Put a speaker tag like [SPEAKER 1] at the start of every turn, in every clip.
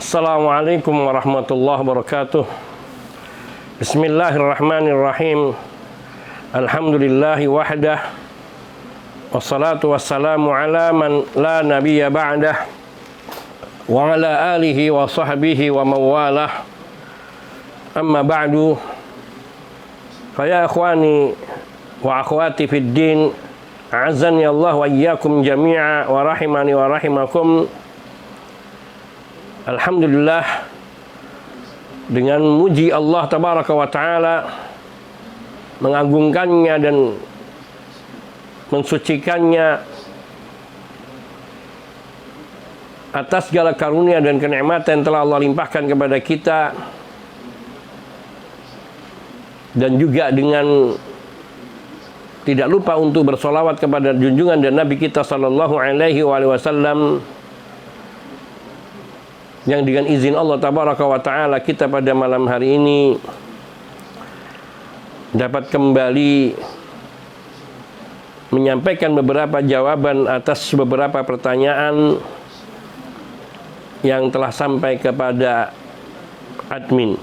[SPEAKER 1] Assalamualaikum warahmatullahi wabarakatuh. Bismillahirrahmanirrahim. Alhamdulillahi wahdah. Wassalatu wassalamu ala man la nabiyya ba'dah. Wa ala alihi wa sahbihi wa mawalah. Amma ba'du. Faya akhwani wa akhwati fid din, a'azzani Allah wa iyyakum jami'a wa rahimani wa rahimakum. Alhamdulillah, dengan muji Allah tabaraka wa ta'ala, mengagungkannya dan mensucikannya atas segala karunia dan kenikmatan yang telah Allah limpahkan kepada kita, dan juga dengan tidak lupa untuk bersolawat kepada junjungan dan Nabi kita sallallahu alaihi wasallam, yang dengan izin Allah tabaraka wa ta'ala kita pada malam hari ini dapat kembali menyampaikan beberapa jawaban atas beberapa pertanyaan yang telah sampai kepada admin.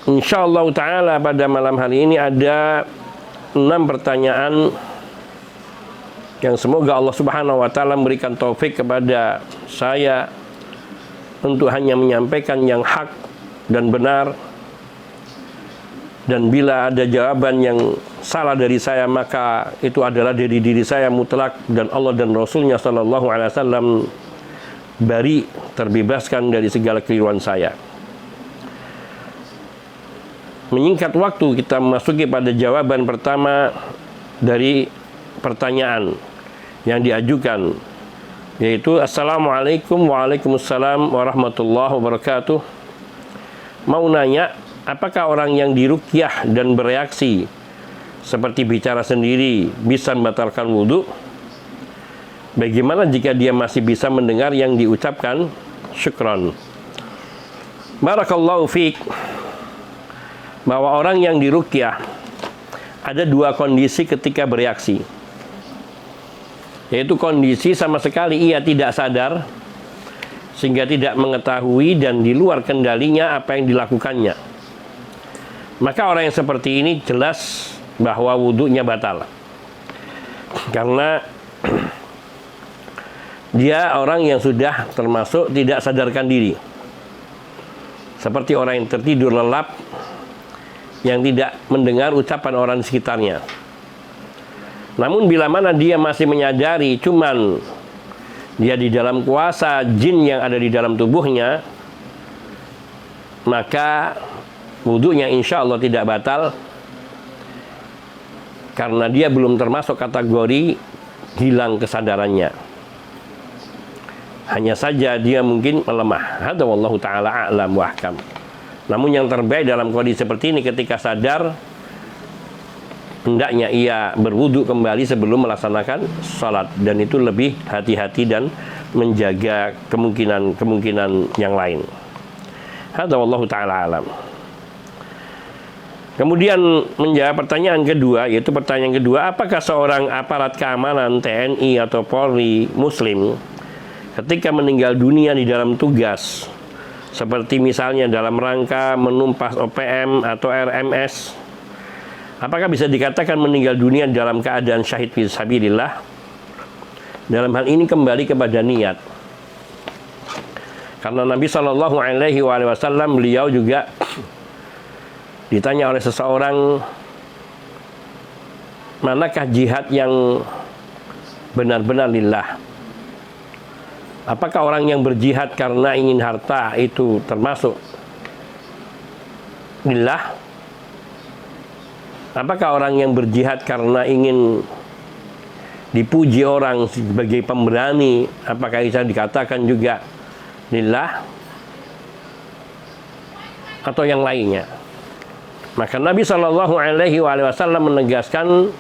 [SPEAKER 1] InsyaAllah ta'ala pada malam hari ini ada 6 pertanyaan yang semoga Allah subhanahu wa ta'ala memberikan taufik kepada saya untuk hanya menyampaikan yang hak dan benar. Dan bila ada jawaban yang salah dari saya, maka itu adalah dari diri saya mutlak, dan Allah dan Rasulnya sallallahu alaihi wasallam bari, terbebaskan dari segala keliruan saya. Menyingkat waktu, kita memasuki pada jawaban pertama dari pertanyaan yang diajukan, yaitu Assalamualaikum waalaikumsalam warahmatullahi wabarakatuh. Mau nanya, apakah orang yang diruqyah dan bereaksi seperti bicara sendiri bisa membatalkan wudhu? Bagaimana jika dia masih bisa mendengar yang diucapkan? Syukran. Barakallahu fiik. Bahwa orang yang diruqyah ada 2 kondisi ketika bereaksi, yaitu kondisi sama sekali ia tidak sadar sehingga tidak mengetahui dan di luar kendalinya apa yang dilakukannya. Maka orang yang seperti ini jelas bahwa wudhunya batal, karena dia orang yang sudah termasuk tidak sadarkan diri, seperti orang yang tertidur lelap yang tidak mendengar ucapan orang di sekitarnya. Namun bila mana dia masih menyadari, cuman dia di dalam kuasa jin yang ada di dalam tubuhnya, maka wudhunya insya Allah tidak batal, karena dia belum termasuk kategori hilang kesadarannya. Hanya saja dia mungkin melemah. Hadza wallahu ta'ala a'lam wa ahkam. Namun yang terbaik dalam kondisi seperti ini, ketika sadar, hendaknya ia berwudu kembali sebelum melaksanakan salat, dan itu lebih hati-hati dan menjaga kemungkinan yang lain. Hadza wallahu ta'ala alam. Kemudian menjawab pertanyaan kedua, yaitu pertanyaan kedua, apakah seorang aparat keamanan TNI atau Polri Muslim ketika meninggal dunia di dalam tugas, seperti misalnya dalam rangka menumpas OPM atau RMS, apakah bisa dikatakan meninggal dunia dalam keadaan syahid fi sabilillah? Dalam hal ini kembali kepada niat. Karena Nabi sallallahu alaihi wasallam, beliau juga ditanya oleh seseorang, manakah jihad yang benar-benar lillah? Apakah orang yang berjihad karena ingin harta itu termasuk lillah? Apakah orang yang berjihad karena ingin dipuji orang sebagai pemberani, apakah bisa dikatakan juga lillah? Atau yang lainnya? Maka Nabi sallallahu alaihi wasallam menegaskan,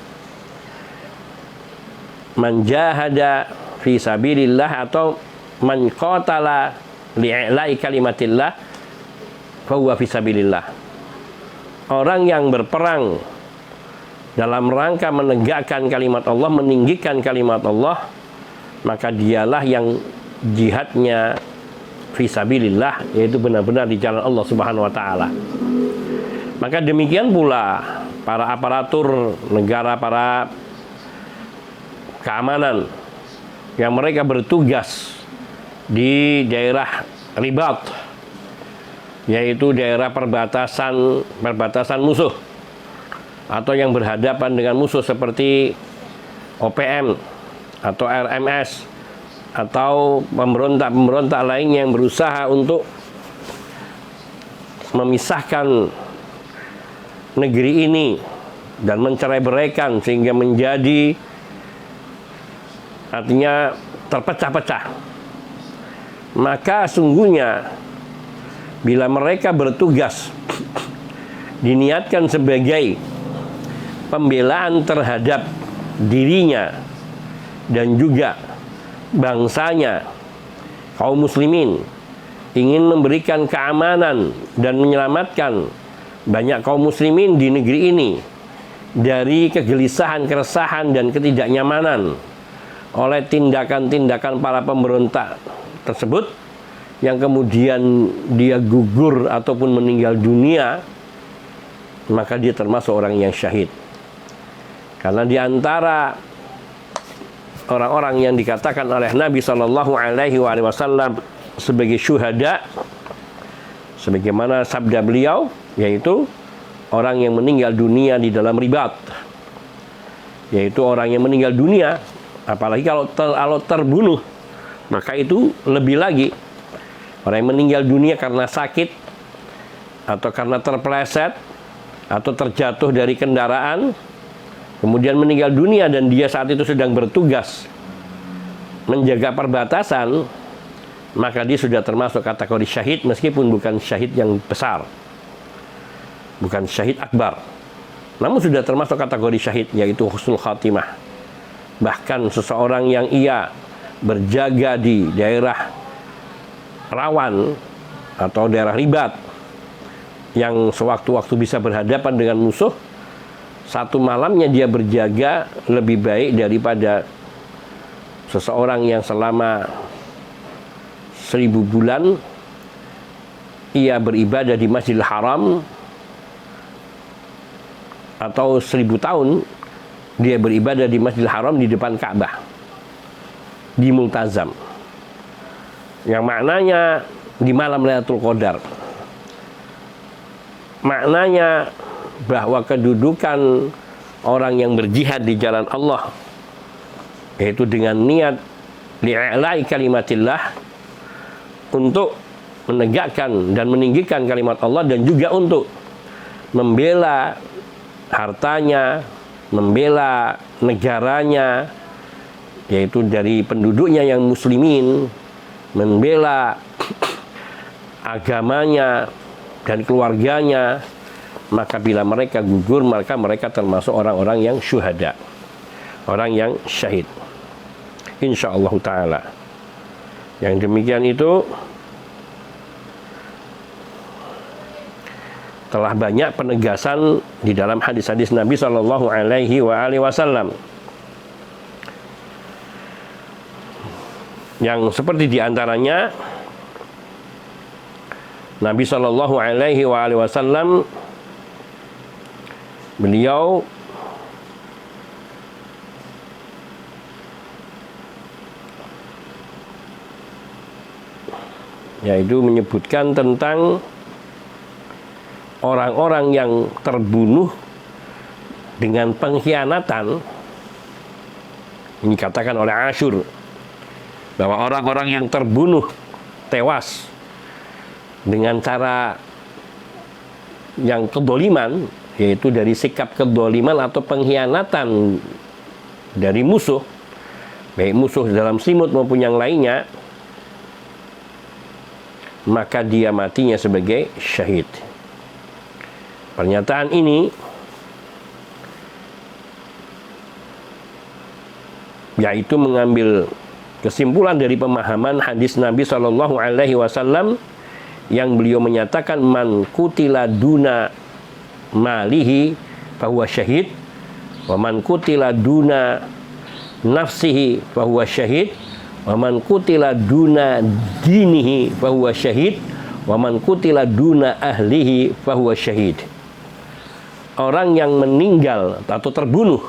[SPEAKER 1] man jahada fi sabilillah atau man qatala li'ila'i kalimatillah fahuwa fi sabilillah. Orang yang berperang dalam rangka menegakkan kalimat Allah, meninggikan kalimat Allah, maka dialah yang jihadnya fisabilillah, yaitu benar-benar di jalan Allah Subhanahu wa taala. Maka demikian pula para aparatur negara, para keamanan yang mereka bertugas di daerah ribat, yaitu daerah perbatasan musuh atau yang berhadapan dengan musuh seperti OPM atau RMS atau pemberontak-pemberontak lainnya yang berusaha untuk memisahkan negeri ini dan mencerai-beraikan sehingga menjadi, artinya terpecah-pecah. Maka sungguhnya bila mereka bertugas diniatkan sebagai pembelaan terhadap dirinya dan juga bangsanya, kaum muslimin, ingin memberikan keamanan dan menyelamatkan banyak kaum muslimin di negeri ini dari kegelisahan, keresahan, dan ketidaknyamanan oleh tindakan-tindakan para pemberontak tersebut, yang kemudian dia gugur ataupun meninggal dunia, maka dia termasuk orang yang syahid. Karena di antara orang-orang yang dikatakan oleh Nabi Shallallahu Alaihi Wasallam sebagai syuhada, sebagaimana sabda beliau, yaitu orang yang meninggal dunia di dalam ribat, yaitu orang yang meninggal dunia, apalagi kalau terbunuh, maka itu lebih lagi. Orang yang meninggal dunia karena sakit atau karena terpeleset atau terjatuh dari kendaraan, kemudian meninggal dunia dan dia saat itu sedang bertugas menjaga perbatasan, maka dia sudah termasuk kategori syahid, meskipun bukan syahid yang besar, bukan syahid akbar, namun sudah termasuk kategori syahid, yaitu husnul khatimah. Bahkan seseorang yang ia berjaga di daerah rawan atau daerah ribat yang sewaktu-waktu bisa berhadapan dengan musuh, satu malamnya dia berjaga lebih baik daripada seseorang yang selama 1000 bulan ia beribadah di Masjidil Haram, atau 1000 tahun dia beribadah di Masjidil Haram di depan Ka'bah, di Multazam, yang maknanya di malam Lailatul Qadar. Maknanya bahwa kedudukan orang yang berjihad di jalan Allah, yaitu dengan niat li'ala'i kalimatillah, untuk menegakkan dan meninggikan kalimat Allah, dan juga untuk membela hartanya, membela negaranya, yaitu dari penduduknya yang muslimin, membela agamanya dan keluarganya, maka bila mereka gugur, maka mereka termasuk orang-orang yang syuhada, orang yang syahid, insyaallah ta'ala. Yang demikian itu telah banyak penegasan di dalam hadis-hadis Nabi Shallallahu Alaihi Wasallam, yang seperti diantaranya Nabi Shallallahu Alaihi Wasallam, beliau yaitu menyebutkan tentang orang-orang yang terbunuh dengan pengkhianatan. Ini dikatakan oleh Ashur bahwa orang-orang yang terbunuh tewas dengan cara yang kedoliman, yaitu dari sikap kedoliman atau pengkhianatan dari musuh, baik musuh dalam selimut maupun yang lainnya, maka dia matinya sebagai syahid. Pernyataan ini yaitu mengambil kesimpulan dari pemahaman hadis Nabi Shallallahu Alaihi Wasallam yang beliau menyatakan, man kutila duna malihi fahuwa syahid, wa man kutila duna nafsihi fahuwa syahid, Wa man qutila duna dinihi fahuwa syahid, wa man qutila duna ahlihi fahuwa syahid. Orang yang meninggal atau terbunuh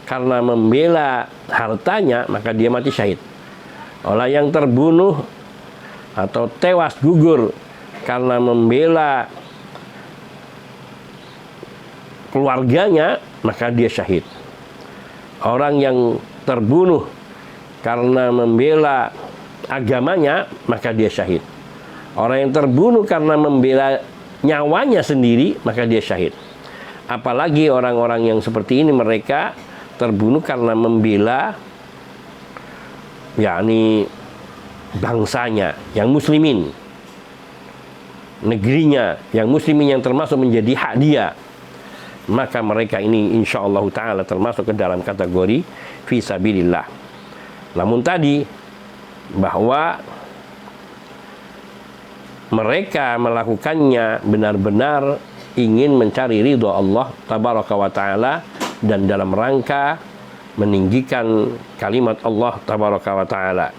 [SPEAKER 1] karena membela hartanya, maka dia mati syahid. Orang yang terbunuh atau tewas gugur karena membela keluarganya, maka dia syahid. Orang yang terbunuh karena membela agamanya, maka dia syahid. Orang yang terbunuh karena membela nyawanya sendiri, maka dia syahid. Apalagi orang-orang yang seperti ini, mereka terbunuh karena membela yakni bangsanya yang muslimin, negerinya yang muslimin, yang termasuk menjadi hak dia, maka mereka ini insyaallah ta'ala termasuk ke dalam kategori fisabilillah. Namun tadi bahwa mereka melakukannya benar-benar ingin mencari ridho Allah tabaraka wa ta'ala dan dalam rangka meninggikan kalimat Allah tabaraka wa ta'ala.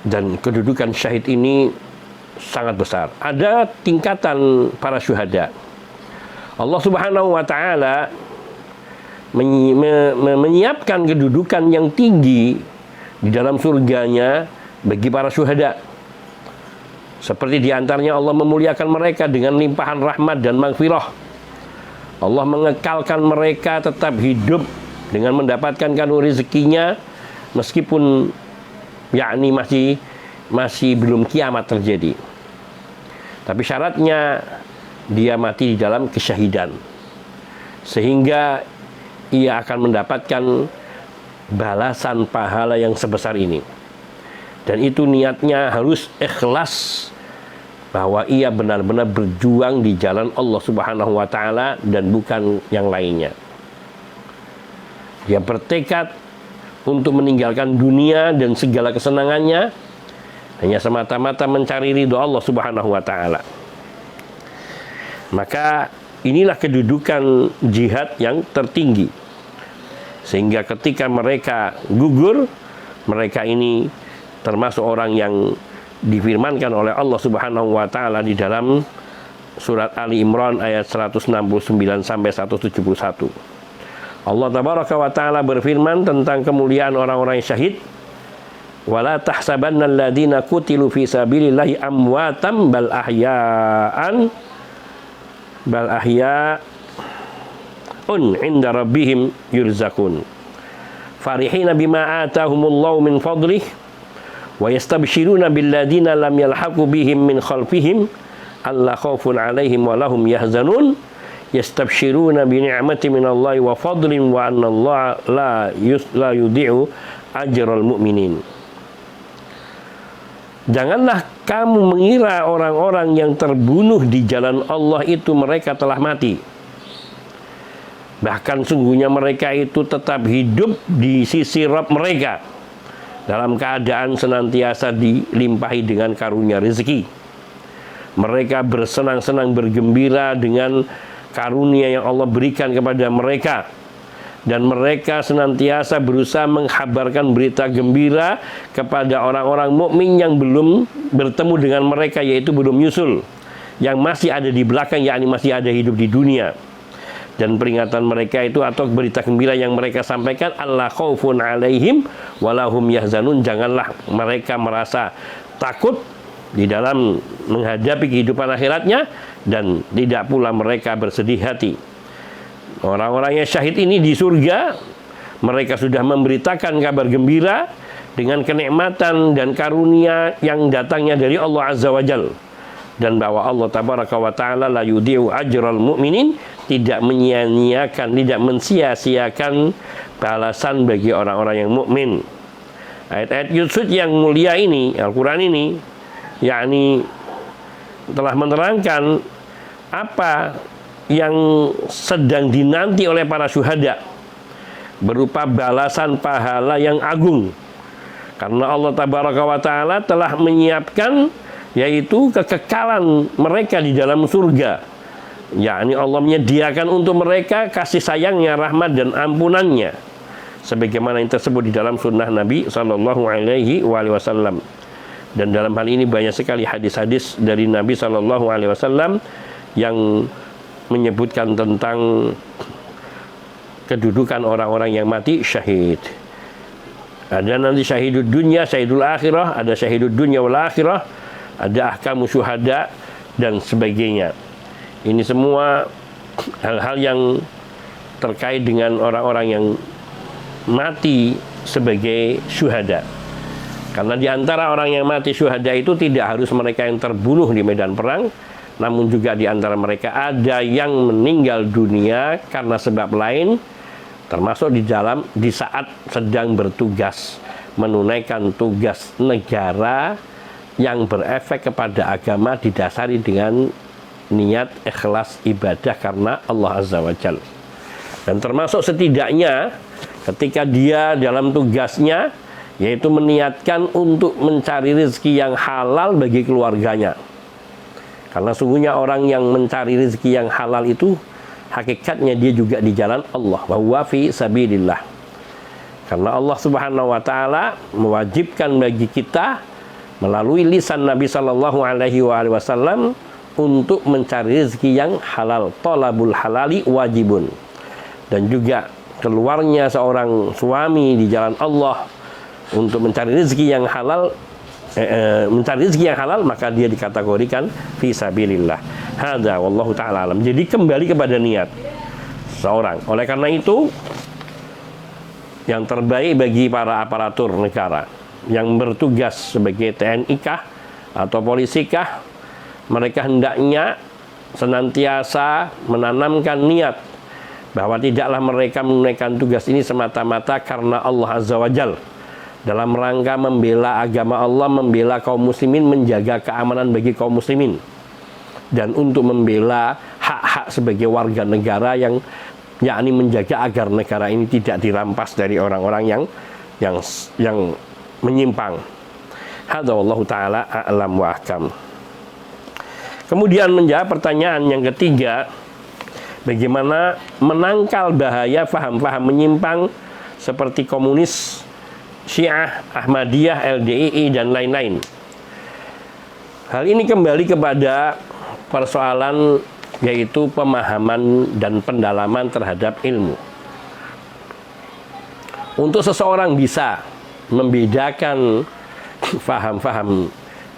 [SPEAKER 1] Dan kedudukan syahid ini sangat besar. Ada tingkatan para syuhada. Allah Subhanahu wa ta'ala menyiapkan kedudukan yang tinggi di dalam surganya bagi para syuhada. Seperti diantaranya Allah memuliakan mereka dengan limpahan rahmat dan maghfirah. Allah mengekalkan mereka tetap hidup dengan mendapatkan kanu rezekinya meskipun yakni masih belum kiamat terjadi. Tapi syaratnya dia mati di dalam kesyahidan, sehingga ia akan mendapatkan balasan pahala yang sebesar ini. Dan itu niatnya harus ikhlas, bahwa ia benar-benar berjuang di jalan Allah Subhanahu wa ta'ala dan bukan yang lainnya. Dia bertekad untuk meninggalkan dunia dan segala kesenangannya hanya semata-mata mencari ridho Allah Subhanahu wa ta'ala. Maka inilah kedudukan jihad yang tertinggi, sehingga ketika mereka gugur, mereka ini termasuk orang yang difirmankan oleh Allah Subhanahu wa ta'ala di dalam surat Ali Imran ayat 169 sampai 171. Allah tabaraka wa ta'ala berfirman tentang kemuliaan orang-orang yang syahid. Wala tahsabanna alladziina qutilu fi sabilillahi amwatam bal ahya'un 'inda rabbihim yurzaqun. Farihina bima ataahumullahu min fadlih wa yastabshiruna billadzina lam yalhaqu bihim min khalfihim alla khaufun 'alaihim wa lahum yahzanun. Yastabshiruna bi ni'mati minallahi wa fadlin wa anna Allah la yudhi'u ajral mu'minin. Janganlah kamu mengira orang-orang yang terbunuh di jalan Allah itu mereka telah mati. Bahkan sungguhnya mereka itu tetap hidup di sisi Rabb mereka dalam keadaan senantiasa dilimpahi dengan karunia rezeki. Mereka bersenang-senang bergembira dengan karunia yang Allah berikan kepada mereka, dan mereka senantiasa berusaha menghabarkan berita gembira kepada orang-orang mukmin yang belum bertemu dengan mereka, yaitu belum nyusul, yang masih ada di belakang, yakni masih ada hidup di dunia. Dan peringatan mereka itu atau berita gembira yang mereka sampaikan, alla khaufun alaihim walahum yahzanun, janganlah mereka merasa takut di dalam menghadapi kehidupan akhiratnya, dan tidak pula mereka bersedih hati. Orang-orang yang syahid ini di surga, mereka sudah memberitakan kabar gembira dengan kenikmatan dan karunia yang datangnya dari Allah Azza wa Jal, dan bahwa Allah Tabaraka wa Ta'ala la yudhi'u ajral mu'minin, tidak menyia-nyiakan, tidak mensia-siakan balasan bagi orang-orang yang mukmin. Ayat-ayat Yusuf yang mulia ini, Al-Quran ini, yakni telah menerangkan apa yang sedang dinanti oleh para syuhada berupa balasan pahala yang agung, karena Allah Tabaraka wa Ta'ala telah menyiapkan yaitu kekekalan mereka di dalam surga yakni Allah menyediakan untuk mereka kasih sayangnya, rahmat dan ampunannya, sebagaimana yang tersebut di dalam sunnah Nabi Sallallahu Alaihi Wasallam. Dan dalam hal ini banyak sekali hadis-hadis dari Nabi Sallallahu Alaihi Wasallam yang menyebutkan tentang kedudukan orang-orang yang mati syahid. Ada nanti syahidud dunya, syahidul akhirah, ada syahidud dunya wal akhirah, ada ahkamu syuhada dan sebagainya. Ini semua hal-hal yang terkait dengan orang-orang yang mati sebagai syuhada. Karena di antara orang yang mati syuhada itu tidak harus mereka yang terbunuh di medan perang, namun juga di antara mereka ada yang meninggal dunia karena sebab lain, termasuk di saat sedang bertugas menunaikan tugas negara yang berefek kepada agama didasari dengan niat ikhlas ibadah karena Allah Azza wa Jalla. Dan termasuk setidaknya ketika dia dalam tugasnya yaitu meniatkan untuk mencari rezeki yang halal bagi keluarganya. Karena sungguhnya orang yang mencari rezeki yang halal itu hakikatnya dia juga di jalan Allah, wa huwa fi sabilillah. Karena Allah Subhanahu wa taala mewajibkan bagi kita melalui lisan Nabi sallallahu alaihi wasallam untuk mencari rezeki yang halal. Thalabul halali wajibun. Dan juga keluarnya seorang suami di jalan Allah untuk mencari rezeki yang halal, maka dia dikategorikan fi sabilillah. Hadza wallahu taala alam. Jadi kembali kepada niat seorang. Oleh karena itu yang terbaik bagi para aparatur negara yang bertugas sebagai TNI kah atau polisi kah, mereka hendaknya senantiasa menanamkan niat bahwa tidaklah mereka menunaikan tugas ini semata-mata karena Allah Azza wa Jalla, dalam rangka membela agama Allah, membela kaum muslimin, menjaga keamanan bagi kaum muslimin, dan untuk membela hak-hak sebagai warga negara yang yakni menjaga agar negara ini tidak dirampas dari orang-orang yang menyimpang. Hadza wallahu taala a'lam wa ahkam. Kemudian menjawab pertanyaan yang ketiga, bagaimana menangkal bahaya faham-faham menyimpang seperti komunis, Syiah, Ahmadiyah, LDII, dan lain-lain. Hal ini kembali kepada persoalan yaitu pemahaman dan pendalaman terhadap ilmu. Untuk seseorang bisa membedakan faham-faham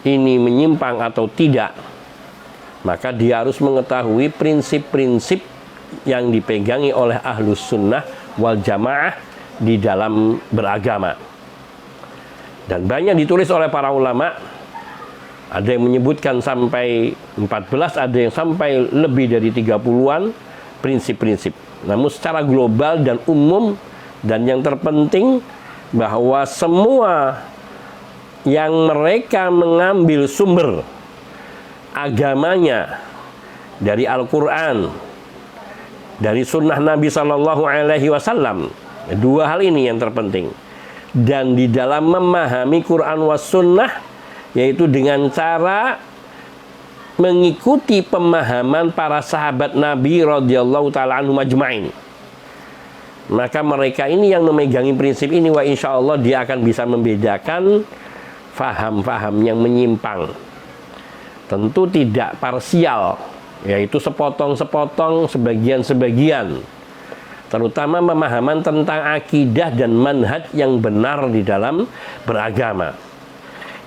[SPEAKER 1] ini menyimpang atau tidak, maka dia harus mengetahui prinsip-prinsip yang dipegangi oleh ahlus sunnah wal jamaah di dalam beragama. Dan banyak ditulis oleh para ulama. Ada yang menyebutkan sampai 14, ada yang sampai lebih dari 30-an prinsip-prinsip. Namun secara global dan umum, dan yang terpenting bahwa semua yang mereka mengambil sumber agamanya dari Al-Quran, dari sunnah Nabi Sallallahu Alaihi Wasallam, dua hal ini yang terpenting. Dan di dalam memahami Quran was sunnah, yaitu dengan cara mengikuti pemahaman para sahabat Nabi radhiyallahu taala anhum ajmain. Maka mereka ini yang memegangi prinsip ini, wa insya Allah dia akan bisa membedakan faham-faham yang menyimpang. Tentu tidak parsial, yaitu sepotong-sepotong, sebagian-sebagian. Terutama pemahaman tentang akidah dan manhaj yang benar di dalam beragama.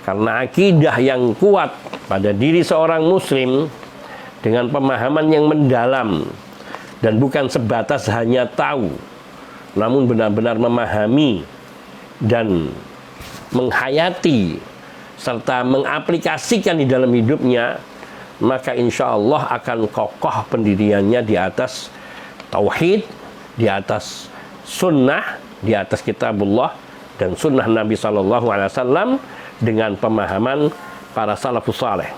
[SPEAKER 1] Karena akidah yang kuat pada diri seorang muslim dengan pemahaman yang mendalam dan bukan sebatas hanya tahu, namun benar-benar memahami dan menghayati serta mengaplikasikan di dalam hidupnya, maka insya Allah akan kokoh pendiriannya di atas tauhid, di atas sunnah, di atas kitabullah dan sunnah Nabi Sallallahu Alaihi Wasallam dengan pemahaman para salafus saleh.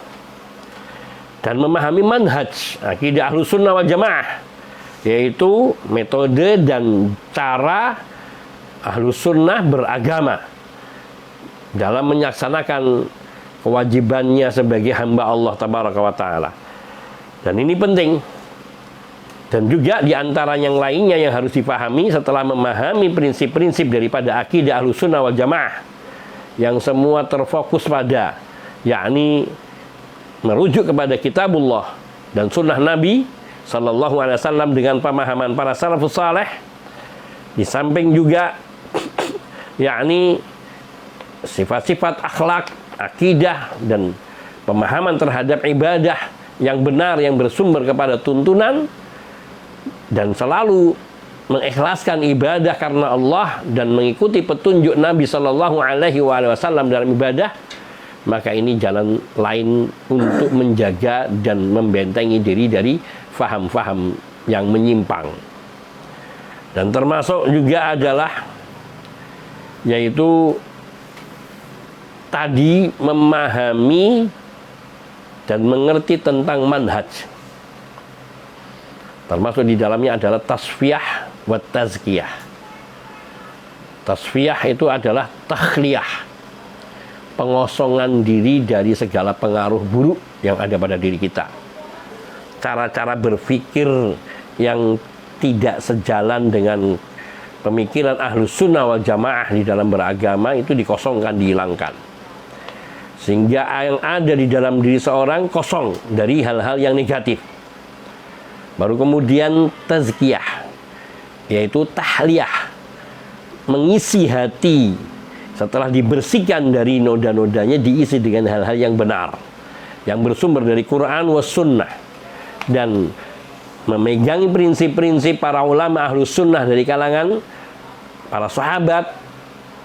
[SPEAKER 1] Dan memahami manhaj akidah ahlus sunnah wal jamaah, yaitu metode dan cara ahlus sunnah beragama dalam menyaksanakan kewajibannya sebagai hamba Allah tabaraka wa ta'ala. Dan ini penting, Dan juga di antara yang lainnya yang harus dipahami setelah memahami prinsip-prinsip daripada akidah Ahlussunnah wal Jamaah yang semua terfokus pada, yakni merujuk kepada kitabullah dan sunnah Nabi Sallallahu Alaihi Wasallam dengan pemahaman para salafus saleh. Di samping juga yakni sifat-sifat akhlak, akidah dan pemahaman terhadap ibadah yang benar yang bersumber kepada tuntunan dan selalu mengikhlaskan ibadah karena Allah dan mengikuti petunjuk Nabi Sallallahu Alaihi Wasallam dalam ibadah, maka ini jalan lain untuk menjaga dan membentengi diri dari faham-faham yang menyimpang. Dan termasuk juga adalah yaitu tadi memahami dan mengerti tentang manhaj. Termasuk di dalamnya adalah tasfiyah wa tazkiyah. Tasfiyah itu adalah takhliyah, pengosongan diri dari segala pengaruh buruk yang ada pada diri kita. Cara-cara berpikir yang tidak sejalan dengan pemikiran Ahlussunnah wal Jamaah di dalam beragama itu dikosongkan, dihilangkan. Sehingga yang ada di dalam diri seorang kosong dari hal-hal yang negatif. Baru kemudian tazkiyah, yaitu tahliyah, mengisi hati setelah dibersihkan dari noda-nodanya, diisi dengan hal-hal yang benar yang bersumber dari Quran was sunnah, dan memegangi prinsip-prinsip para ulama Ahlus Sunnah dari kalangan para sahabat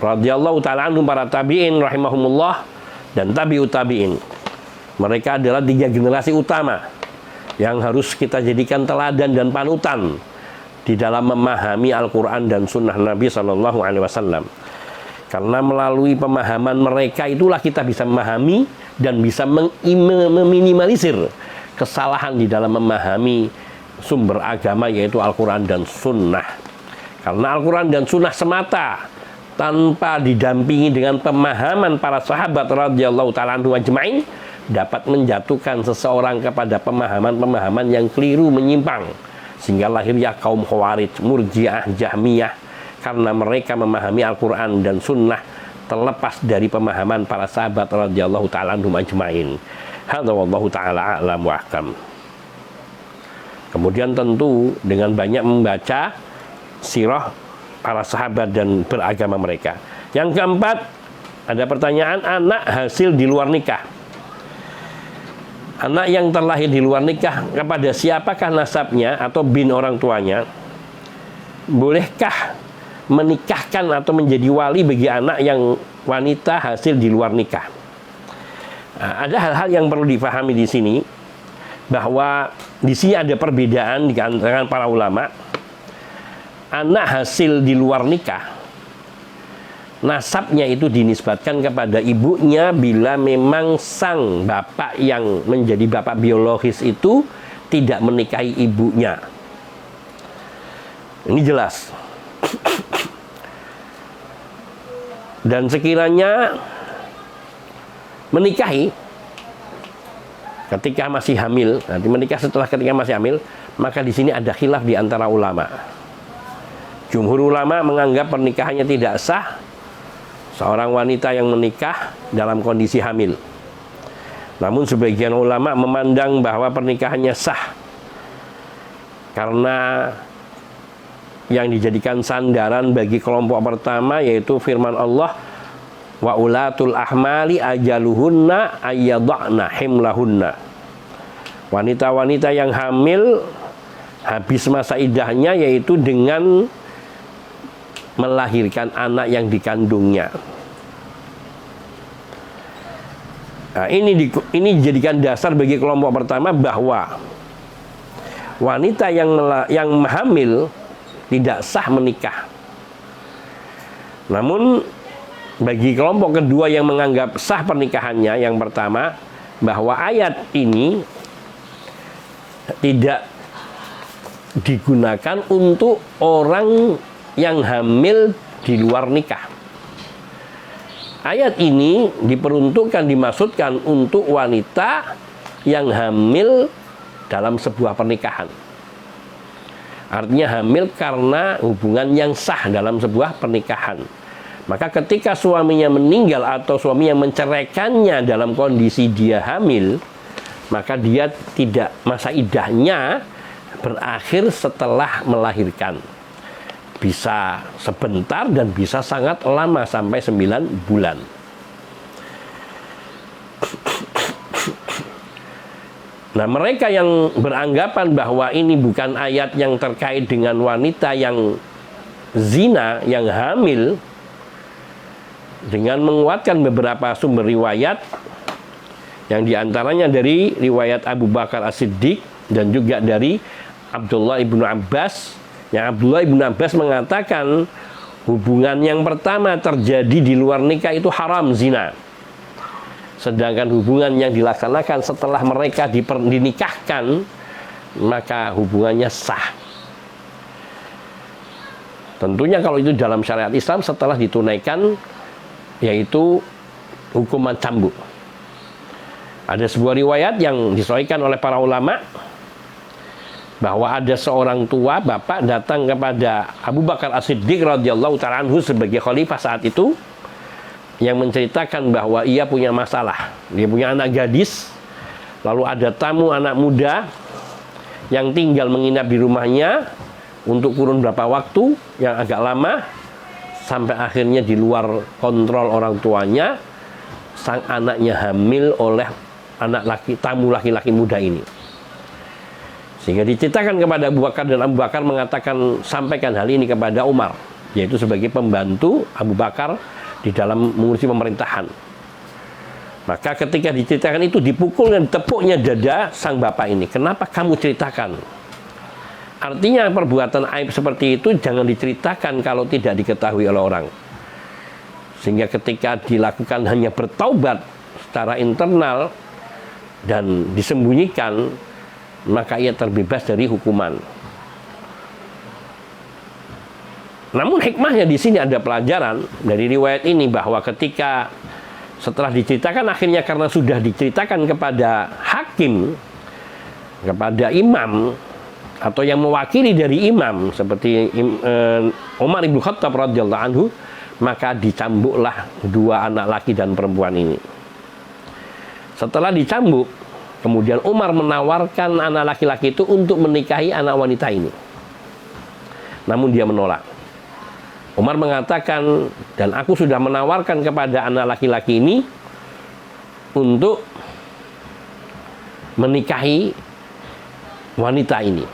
[SPEAKER 1] radhiyallahu ta'ala anhum, para tabi'in rahimahumullah dan tabi'ut tabi'in. Mereka adalah 3 generasi utama yang harus kita jadikan teladan dan panutan di dalam memahami Al-Quran dan Sunnah Nabi Sallallahu Alaihi Wasallam. Karena melalui pemahaman mereka itulah kita bisa memahami dan bisa meminimalisir kesalahan di dalam memahami sumber agama, yaitu Al-Quran dan Sunnah. Karena Al-Quran dan Sunnah semata tanpa didampingi dengan pemahaman para sahabat radhiyallahu ta'ala anhum ajma'in dapat menjatuhkan seseorang kepada pemahaman-pemahaman yang keliru, menyimpang, sehingga lahirnya kaum Khawarij, Murji'ah, Jahmiyah, karena mereka memahami Al-Quran dan Sunnah terlepas dari pemahaman para sahabat radhiyallahu ta'ala anhum ajma'in. Hadza wallahu ta'ala a'lam wa ahkam. Kemudian tentu dengan banyak membaca sirah para sahabat dan beragama mereka. Yang keempat, ada pertanyaan anak hasil di luar nikah. Anak yang terlahir di luar nikah, kepada siapakah nasabnya atau bin orang tuanya? Bolehkah menikahkan atau menjadi wali bagi anak yang wanita hasil di luar nikah? Nah, ada hal-hal yang perlu dipahami di sini, bahwa di sini ada perbedaan di antara para ulama. Anak hasil di luar nikah, nasabnya itu dinisbatkan kepada ibunya bila memang sang bapak yang menjadi bapak biologis itu tidak menikahi ibunya. Ini jelas. Dan sekiranya menikahi ketika masih hamil, nanti menikah setelah ketika masih hamil, maka di sini ada khilaf di antara ulama. Jumhur ulama menganggap pernikahannya tidak sah seorang wanita yang menikah dalam kondisi hamil. Namun sebagian ulama memandang bahwa pernikahannya sah karena yang dijadikan sandaran bagi kelompok pertama yaitu firman Allah, wa ulatul ahmali ajaluhunna ayyadhna himlahunna. Wanita-wanita yang hamil habis masa iddahnya yaitu dengan melahirkan anak yang dikandungnya. Nah, ini dijadikan dasar bagi kelompok pertama bahwa wanita yang hamil tidak sah menikah. Namun bagi kelompok kedua yang menganggap sah pernikahannya, yang pertama, bahwa ayat ini tidak digunakan untuk orang yang hamil di luar nikah. Ayat ini diperuntukkan, dimaksudkan untuk wanita yang hamil dalam sebuah pernikahan. Artinya hamil karena hubungan yang sah dalam sebuah pernikahan. Maka ketika suaminya meninggal atau suaminya menceraikannya dalam kondisi dia hamil, maka dia tidak, masa iddahnya berakhir setelah melahirkan. Bisa sebentar dan bisa sangat lama sampai 9 bulan. Nah, mereka yang beranggapan bahwa ini bukan ayat yang terkait dengan wanita yang zina, yang hamil, dengan menguatkan beberapa sumber riwayat, yang diantaranya dari riwayat Abu Bakar As-Siddiq dan juga dari Abdullah ibnu Abbas, yang Abdullah ibnu Abbas mengatakan hubungan yang pertama terjadi di luar nikah itu haram, zina. Sedangkan hubungan yang dilaksanakan setelah mereka dinikahkan, maka hubungannya sah. Tentunya kalau itu dalam syariat Islam setelah ditunaikan, yaitu hukuman cambuk. Ada sebuah riwayat yang disahihkan oleh para ulama bahwa ada seorang tua bapak datang kepada Abu Bakar As-Siddiq radhiyallahu ta'ala anhu sebagai khalifah saat itu, yang menceritakan bahwa ia punya masalah. Dia punya anak gadis, lalu ada tamu anak muda yang tinggal menginap di rumahnya untuk kurun berapa waktu yang agak lama, sampai akhirnya di luar kontrol orang tuanya, sang anaknya hamil oleh tamu laki-laki muda ini. Sehingga diceritakan kepada Abu Bakar, dan Abu Bakar mengatakan, sampaikan hal ini kepada Umar, yaitu sebagai pembantu Abu Bakar di dalam mengurusi pemerintahan. Maka ketika diceritakan itu, dipukul dan ditepuknya dada sang bapak ini. Kenapa kamu ceritakan? Artinya perbuatan aib seperti itu jangan diceritakan kalau tidak diketahui oleh orang. Sehingga ketika dilakukan hanya bertaubat secara internal dan disembunyikan, maka ia terbebas dari hukuman. Namun hikmahnya di sini ada pelajaran dari riwayat ini, bahwa ketika setelah diceritakan, akhirnya karena sudah diceritakan kepada hakim, kepada imam, atau yang mewakili dari imam seperti Umar ibnu Khattab radhiyallahu anhu, maka dicambuklah dua anak laki dan perempuan ini. Setelah dicambuk, kemudian Umar menawarkan anak laki-laki itu untuk menikahi anak wanita ini. Namun dia menolak. Umar mengatakan, dan aku sudah menawarkan kepada anak laki-laki ini untuk menikahi wanita ini.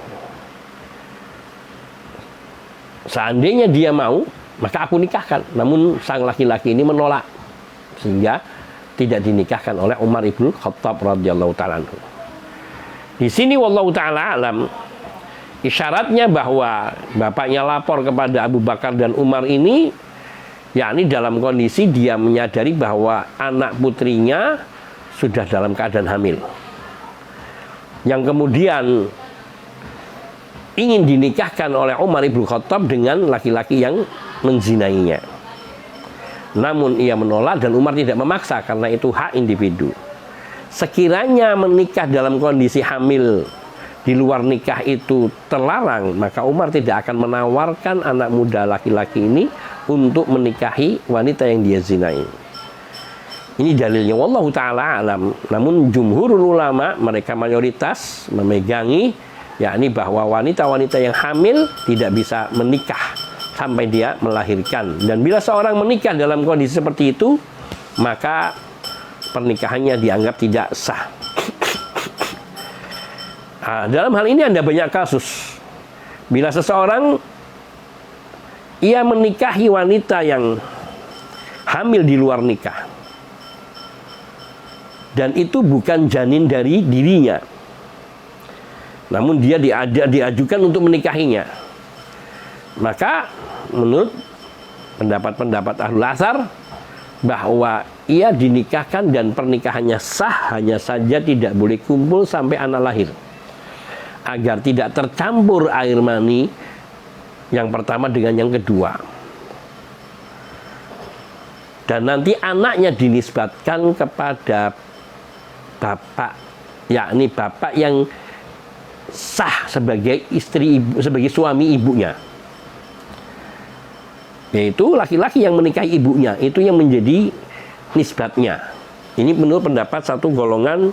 [SPEAKER 1] Seandainya dia mau, maka aku nikahkan. Namun sang laki-laki ini menolak, sehingga tidak dinikahkan oleh Umar ibnu Khattab radhiyallahu ta'ala anhu. Di sini wallahu ta'ala alam, isyaratnya bahwa bapaknya lapor kepada Abu Bakar dan Umar ini, yakni dalam kondisi dia menyadari bahwa anak putrinya sudah dalam keadaan hamil, yang kemudian ingin dinikahkan oleh Umar ibnu Khattab dengan laki-laki yang menzinainya. Namun ia menolak dan Umar tidak memaksa karena itu hak individu. Sekiranya menikah dalam kondisi hamil di luar nikah itu terlarang, maka Umar tidak akan menawarkan anak muda laki-laki ini untuk menikahi wanita yang dia zinai. Ini dalilnya wallahu ta'ala alam. Namun jumhurul ulama, mereka mayoritas memegangi, yakni bahwa wanita-wanita yang hamil tidak bisa menikah sampai dia melahirkan. Dan bila seorang menikah dalam kondisi seperti itu, maka pernikahannya dianggap tidak sah. Nah, dalam hal ini ada banyak kasus. Bila seseorang ia menikahi wanita yang hamil di luar nikah, dan itu bukan janin dari dirinya, namun dia diajukan untuk menikahinya, maka menurut pendapat Ahlul Athar, bahwa ia dinikahkan dan pernikahannya sah, hanya saja tidak boleh kumpul sampai anak lahir, agar tidak tercampur air mani yang pertama dengan yang kedua. Dan nanti anaknya dinisbatkan kepada bapak, yakni bapak yang sah sebagai istri ibu, sebagai suami ibunya. Yaitu laki-laki yang menikahi ibunya, itu yang menjadi nisbatnya. Ini menurut pendapat satu golongan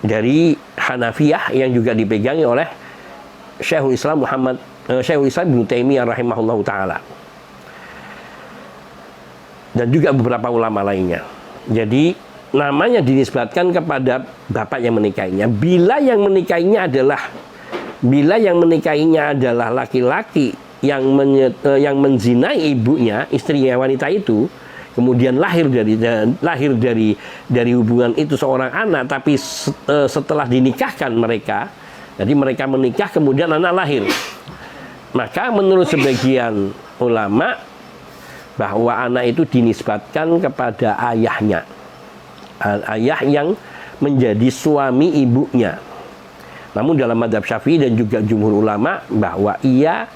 [SPEAKER 1] dari Hanafiyah yang juga dipegangi oleh Syekhul Islam Ibnu Taimiyah rahimahullahu taala. Dan juga beberapa ulama lainnya. Jadi namanya dinisbatkan kepada bapak yang menikahinya. Bila yang menikahinya adalah laki-laki yang menzinai ibunya, istrinya wanita itu, kemudian lahir dari hubungan itu seorang anak, tapi setelah dinikahkan mereka, jadi mereka menikah kemudian anak lahir, maka menurut sebagian ulama bahwa anak itu dinisbatkan kepada ayahnya, ayah yang menjadi suami ibunya. Namun dalam mazhab Syafi'i dan juga jumhur ulama bahwa ia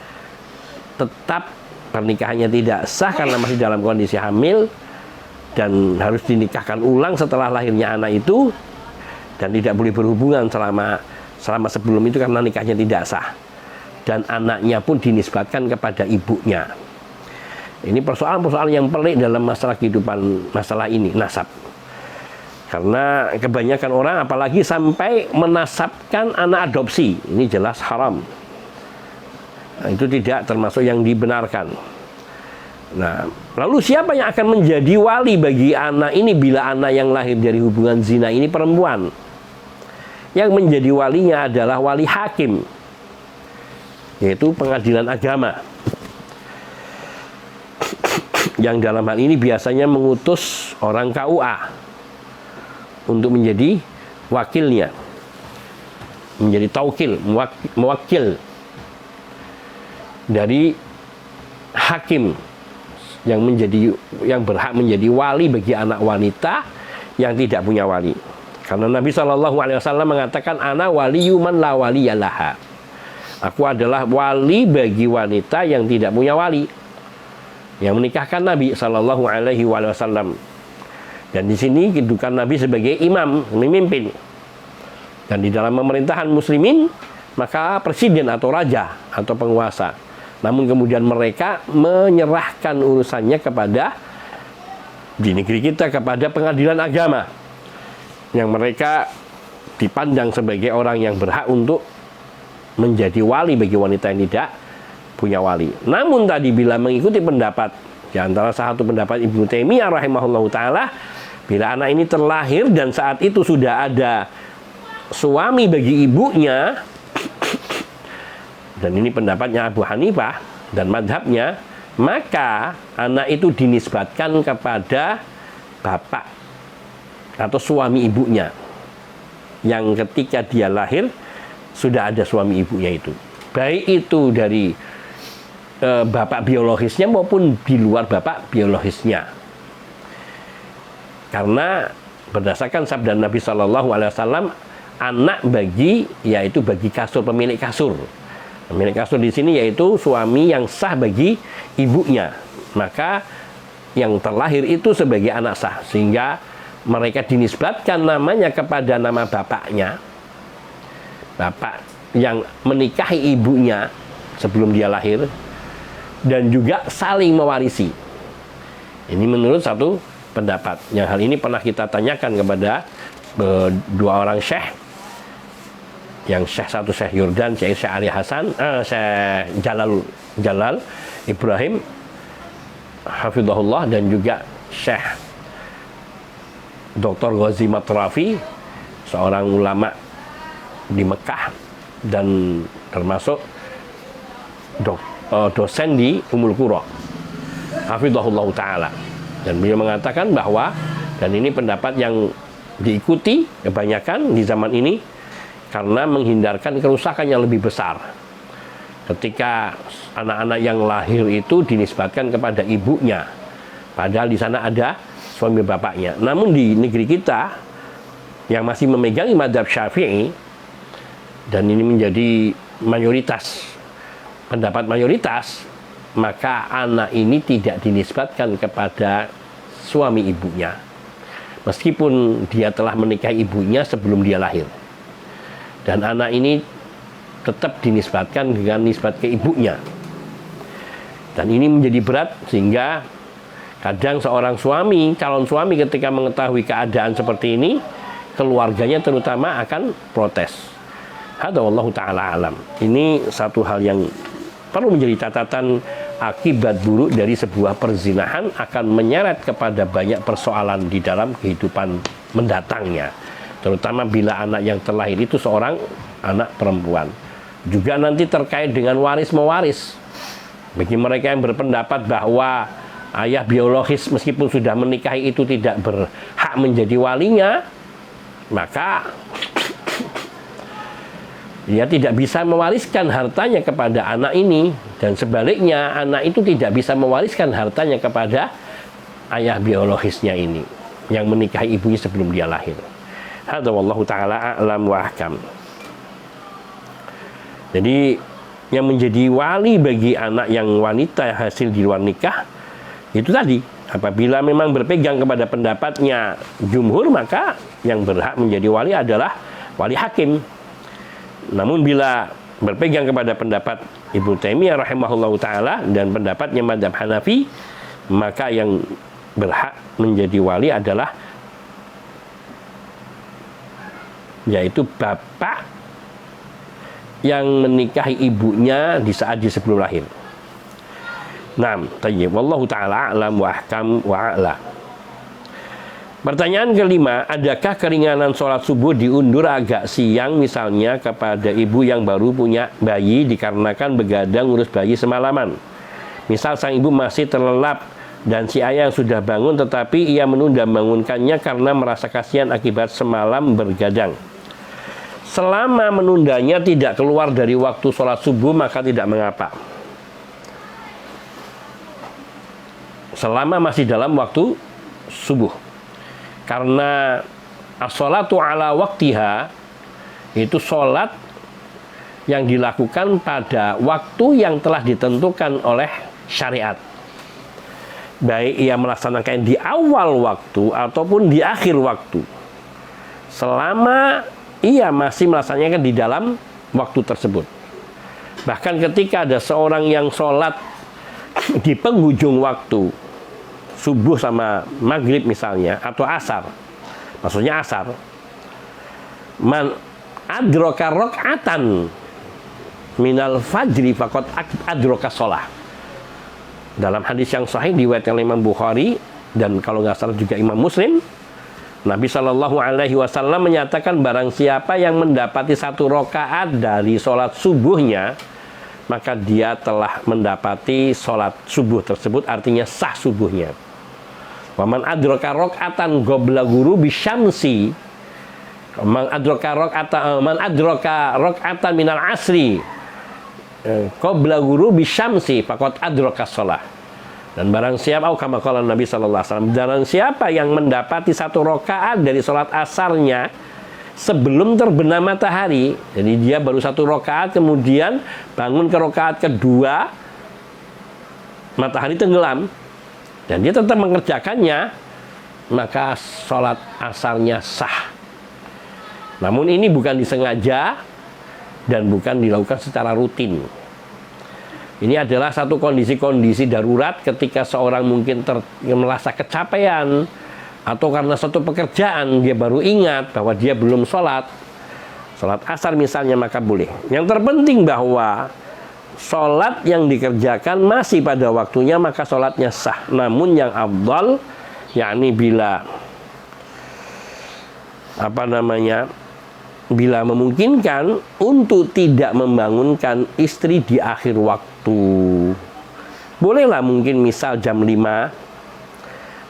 [SPEAKER 1] tetap pernikahannya tidak sah karena masih dalam kondisi hamil dan harus dinikahkan ulang setelah lahirnya anak itu, dan tidak boleh berhubungan selama sebelum itu karena nikahnya tidak sah, dan anaknya pun dinisbatkan kepada ibunya. Ini persoalan-persoalan yang pelik dalam masalah kehidupan, masalah ini nasab. Karena kebanyakan orang apalagi sampai menasabkan anak adopsi, ini jelas haram. Nah, itu tidak termasuk yang dibenarkan. Nah, lalu siapa yang akan menjadi wali bagi anak ini bila anak yang lahir dari hubungan zina ini perempuan? Yang menjadi walinya adalah wali hakim, yaitu pengadilan agama, yang dalam hal ini biasanya mengutus orang KUA untuk menjadi wakilnya, menjadi taukil, mewakil dari hakim yang berhak menjadi wali bagi anak wanita yang tidak punya wali. Karena Nabi SAW mengatakan, ana waliyu man la waliyalaha. Aku adalah wali bagi wanita yang tidak punya wali, yang menikahkan Nabi SAW. Dan di sini kedudukan Nabi sebagai imam, memimpin. Dan di dalam pemerintahan muslimin, maka presiden atau raja atau penguasa. Namun kemudian mereka menyerahkan urusannya kepada, di negeri kita, kepada pengadilan agama, yang mereka dipandang sebagai orang yang berhak untuk menjadi wali bagi wanita yang tidak punya wali. Namun tadi bila mengikuti pendapat, di antara satu pendapat Ibnu Taimiyah rahimahullahu taala, bila anak ini terlahir dan saat itu sudah ada suami bagi ibunya, dan ini pendapatnya Abu Hanifah dan madhabnya, maka anak itu dinisbatkan kepada bapak atau suami ibunya, yang ketika dia lahir sudah ada suami ibunya itu, baik itu dari bapak biologisnya maupun di luar bapak biologisnya. Karena berdasarkan sabda Nabi SAW, anak bagi, yaitu bagi kasur, pemilik kasur. Pemilik kasur di sini yaitu suami yang sah bagi ibunya. Maka yang terlahir itu sebagai anak sah, sehingga mereka dinisbatkan namanya kepada nama bapaknya, bapak yang menikahi ibunya sebelum dia lahir, dan juga saling mewarisi. Ini menurut satu pendapat. Yang hal ini pernah kita tanyakan kepada dua orang syekh, yang satu Syekh Yordan, Syekh Ali Hasan, Syekh Jalal Ibrahim hafizahullah, dan juga Syekh Dr. Ghazi Matrafi, seorang ulama di Mekah dan termasuk dosen di Ummul Qura hafizahullah taala. Dan beliau mengatakan bahwa, dan ini pendapat yang diikuti kebanyakan di zaman ini, karena menghindarkan kerusakan yang lebih besar ketika anak-anak yang lahir itu dinisbatkan kepada ibunya, padahal di sana ada suami bapaknya. Namun di negeri kita yang masih memegangi mazhab Syafi'i, dan ini menjadi mayoritas, pendapat mayoritas, maka anak ini tidak dinisbatkan kepada suami ibunya, meskipun dia telah menikahi ibunya sebelum dia lahir. dan anak ini tetap dinisbatkan dengan nisbat ke ibunya. Dan ini menjadi berat sehingga kadang seorang suami, calon suami ketika mengetahui keadaan seperti ini, keluarganya terutama akan protes. Hadza wallahu taala alam. Ini satu hal yang perlu menjadi catatan. Akibat buruk dari sebuah perzinahan akan menyeret kepada banyak persoalan di dalam kehidupan mendatangnya, terutama bila anak yang terlahir itu seorang anak perempuan. Juga nanti terkait dengan waris-mewaris. Bagi mereka yang berpendapat bahwa ayah biologis meskipun sudah menikahi itu tidak berhak menjadi walinya, maka dia tidak bisa mewariskan hartanya kepada anak ini, dan sebaliknya anak itu tidak bisa mewariskan hartanya kepada ayah biologisnya ini yang menikahi ibunya sebelum dia lahir. Hadza wallahu taala a'lam wa ahkam. Jadi yang menjadi wali bagi anak yang wanita hasil di luar nikah itu tadi, apabila memang berpegang kepada pendapatnya jumhur, maka yang berhak menjadi wali adalah wali hakim. Namun bila berpegang kepada pendapat Ibnu Taimiyah rahimahullahu taala dan pendapatnya mazhab Hanafi, maka yang berhak menjadi wali adalah yaitu bapak yang menikahi ibunya di saat dia sebelum lahir. Naam, thayyib. Wallahu taala a'lam wa ahkam wa a'la. Pertanyaan kelima, adakah keringanan sholat subuh diundur agak siang misalnya kepada ibu yang baru punya bayi dikarenakan begadang ngurus bayi semalaman? Misal sang ibu masih terlelap dan si ayah sudah bangun tetapi ia menunda bangunkannya karena merasa kasihan akibat semalam bergadang. Selama menundanya tidak keluar dari waktu sholat subuh maka tidak mengapa. Selama masih dalam waktu subuh. Karena as-sholatu ala waktiha itu sholat yang dilakukan pada waktu yang telah ditentukan oleh syariat. Baik ia melaksanakan di awal waktu ataupun di akhir waktu. Selama ia masih melaksanakan di dalam waktu tersebut. Bahkan ketika ada seorang yang sholat di penghujung waktu, subuh sama maghrib misalnya, atau asar, maksudnya asar, man adroka rok'atan minal fajri faqad adroka sholah. Dalam hadis yang sahih diriwayatkan oleh Imam Bukhari dan kalau nggak salah juga Imam Muslim, Nabi Shallallahu Alaihi Wasallam menyatakan barang siapa yang mendapati satu rakaat dari sholat subuhnya, maka dia telah mendapati sholat subuh tersebut, artinya sah subuhnya. Waman adroka rok'atan gobla guru bisyamsi, man adroka rok'atan minal asri gobla guru bisyamsi faqad adroka sholah. Dan barang siapa, kama qala Nabi sallallahu alaihi wasallam, barang siapa yang mendapati satu rakaat dari sholat asarnya sebelum terbenam matahari, jadi dia baru satu rakaat kemudian bangun ke rakaat kedua matahari tenggelam dan dia tetap mengerjakannya, maka sholat asarnya sah. Namun ini bukan disengaja dan bukan dilakukan secara rutin. Ini adalah satu kondisi-kondisi darurat ketika seorang mungkin merasa kecapean atau karena suatu pekerjaan dia baru ingat bahwa dia belum sholat asar misalnya, maka boleh. Yang terpenting bahwa sholat yang dikerjakan masih pada waktunya, maka sholatnya sah. Namun yang afdal, yakni bila bila memungkinkan untuk tidak membangunkan istri di akhir waktu. Bolehlah mungkin misal jam 5,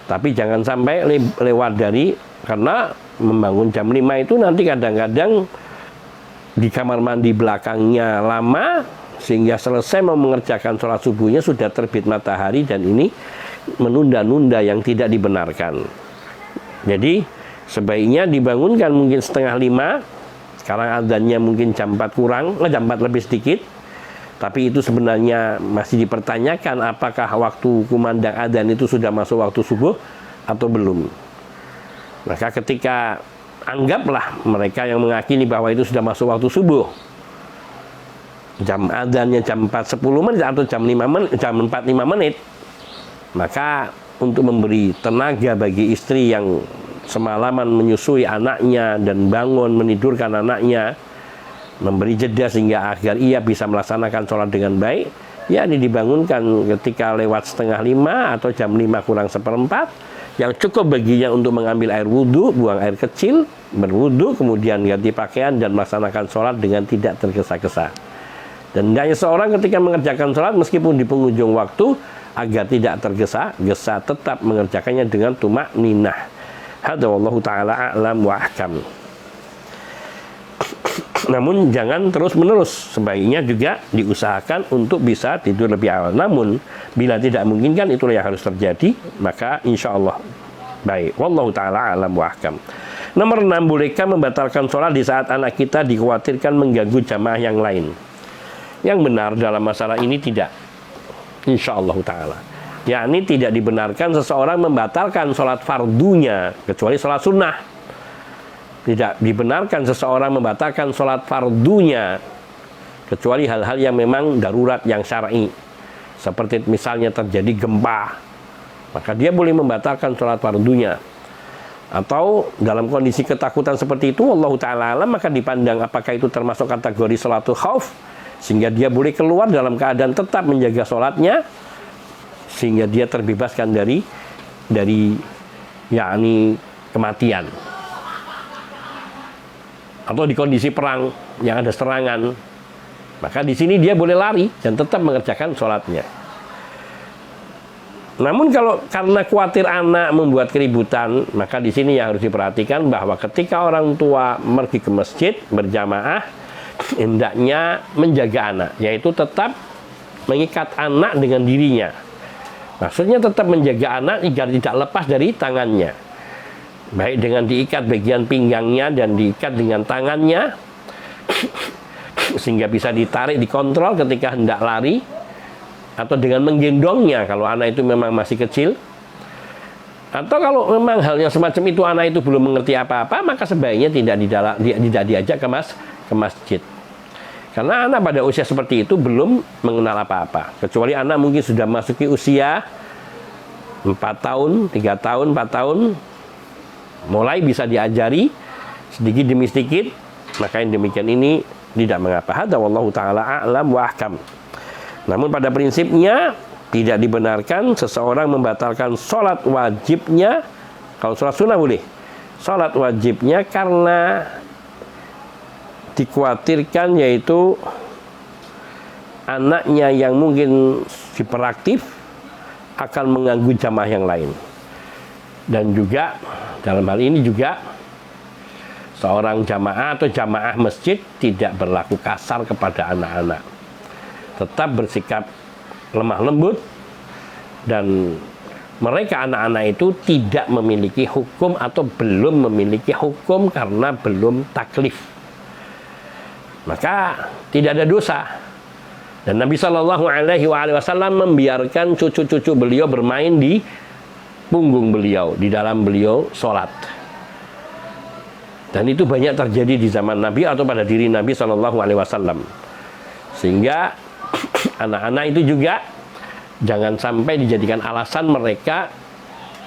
[SPEAKER 1] tapi jangan sampai lewat dari, karena membangun jam 5 itu nanti kadang-kadang di kamar mandi belakangnya lama, sehingga selesai mau mengerjakan sholat subuhnya sudah terbit matahari, dan ini menunda-nunda yang tidak dibenarkan. Jadi sebaiknya dibangunkan mungkin setengah 5. Sekarang adzannya mungkin jam 4 kurang, jam 4 lebih sedikit. Tapi itu sebenarnya masih dipertanyakan apakah waktu kumandang adzan itu sudah masuk waktu subuh atau belum. Maka ketika anggaplah mereka yang meyakini bahwa itu sudah masuk waktu subuh, jam adzannya jam 4.10 menit atau jam 4.05 menit, maka untuk memberi tenaga bagi istri yang semalaman menyusui anaknya dan bangun menidurkan anaknya, memberi jeda sehingga agar ia bisa melaksanakan sholat dengan baik, yakni dibangunkan ketika lewat 4:30 atau jam 5 kurang 1/4, yang cukup baginya untuk mengambil air wudhu, buang air kecil, berwudhu, kemudian ganti pakaian dan melaksanakan sholat dengan tidak tergesa-gesa. Dan hendaknya seorang ketika mengerjakan sholat meskipun di penghujung waktu, agar tidak tergesa-gesa, tetap mengerjakannya dengan tumak ninah. Hadza wallahu ta'ala a'lam wa ahkam. Namun jangan terus-menerus, sebaiknya juga diusahakan untuk bisa tidur lebih awal. Namun bila tidak memungkinkan, itulah yang harus terjadi, maka insya Allah baik. Wallahu ta'ala a'lam wa ahkam. Nomor 6, bolehkah membatalkan sholat di saat anak kita dikhawatirkan mengganggu jamaah yang lain? Yang benar dalam masalah ini tidak, insya Allah ta'ala, yakni tidak dibenarkan seseorang membatalkan sholat fardunya kecuali sholat sunnah. Tidak dibenarkan seseorang membatalkan sholat fardunya kecuali hal-hal yang memang darurat yang syar'i, seperti misalnya terjadi gempa, maka dia boleh membatalkan sholat fardunya. Atau dalam kondisi ketakutan seperti itu, wallahu ta'ala alam, maka dipandang apakah itu termasuk kategori sholatul khauf, sehingga dia boleh keluar dalam keadaan tetap menjaga sholatnya, sehingga dia terbebaskan dari yakni kematian. Atau di kondisi perang yang ada serangan, maka di sini dia boleh lari dan tetap mengerjakan sholatnya. Namun kalau karena khawatir anak membuat keributan, maka di sini yang harus diperhatikan bahwa ketika orang tua pergi ke masjid berjamaah, hendaknya menjaga anak, yaitu tetap mengikat anak dengan dirinya. Maksudnya tetap menjaga anak agar tidak lepas dari tangannya, baik dengan diikat bagian pinggangnya dan diikat dengan tangannya, sehingga bisa ditarik, dikontrol ketika hendak lari, atau dengan menggendongnya kalau anak itu memang masih kecil. Atau kalau memang hal yang semacam itu anak itu belum mengerti apa-apa, maka sebaiknya tidak diajak ke masjid. Karena anak pada usia seperti itu belum mengenal apa-apa. Kecuali anak mungkin sudah masuki usia 4 tahun, 3 tahun, 4 tahun, mulai bisa diajari sedikit demi sedikit, maka yang demikian ini tidak mengapa. Hadza wallahu ta'ala a'lam wa ahkam. Namun pada prinsipnya tidak dibenarkan seseorang membatalkan sholat wajibnya. Kalau sholat sunnah boleh, sholat wajibnya karena dikhawatirkan yaitu anaknya yang mungkin hiperaktif akan mengganggu jamaah yang lain. Dan juga dalam hal ini juga seorang jamaah atau jamaah masjid tidak berlaku kasar kepada anak-anak, tetap bersikap lemah lembut, dan mereka anak-anak itu tidak memiliki hukum atau belum memiliki hukum karena belum taklif, maka tidak ada dosa. Dan Nabi Shallallahu Alaihi Wasallam membiarkan cucu-cucu beliau bermain di punggung beliau, di dalam beliau sholat. Dan itu banyak terjadi di zaman Nabi atau pada diri Nabi Shallallahu Alaihi Wasallam. Sehingga anak-anak itu juga jangan sampai dijadikan alasan mereka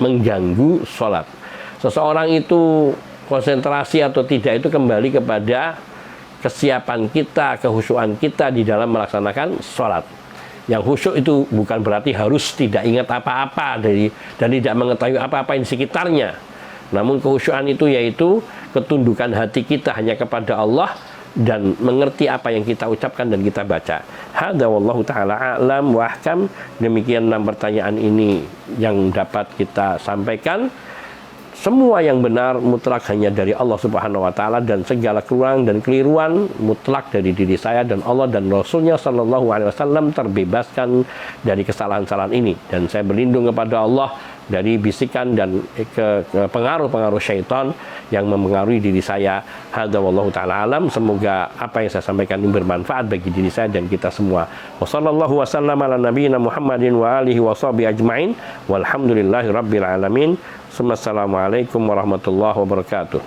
[SPEAKER 1] mengganggu sholat. Seseorang itu konsentrasi atau tidak itu kembali kepada kesiapan kita, kehusyuan kita di dalam melaksanakan sholat. Yang khusyuk itu bukan berarti harus tidak ingat apa-apa dan tidak mengetahui apa-apa di sekitarnya. Namun kehusyuan itu yaitu ketundukan hati kita hanya kepada Allah dan mengerti apa yang kita ucapkan dan kita baca. Hadza wallahu ta'ala a'lam wa ahkam. Demikian 6 pertanyaan ini yang dapat kita sampaikan. Semua yang benar mutlak hanya dari Allah Subhanahu wa ta'ala, dan segala kekurangan dan keliruan mutlak dari diri saya, dan Allah dan Rasulnya Shallallahu Alaihi Wasallam terbebaskan dari kesalahan-kesalahan ini. Dan saya berlindung kepada Allah dari bisikan dan pengaruh-pengaruh syaitan yang mempengaruhi diri saya. Hadza wallahu ta'ala alam. Semoga apa yang saya sampaikan ini bermanfaat bagi diri saya dan kita semua. Wassallallahu wasallam ala nabiyina Muhammadin wa alihi wa sahbihi ajma'in. Walhamdulillahi rabbil alamin. Assalamualaikum warahmatullahi wabarakatuh.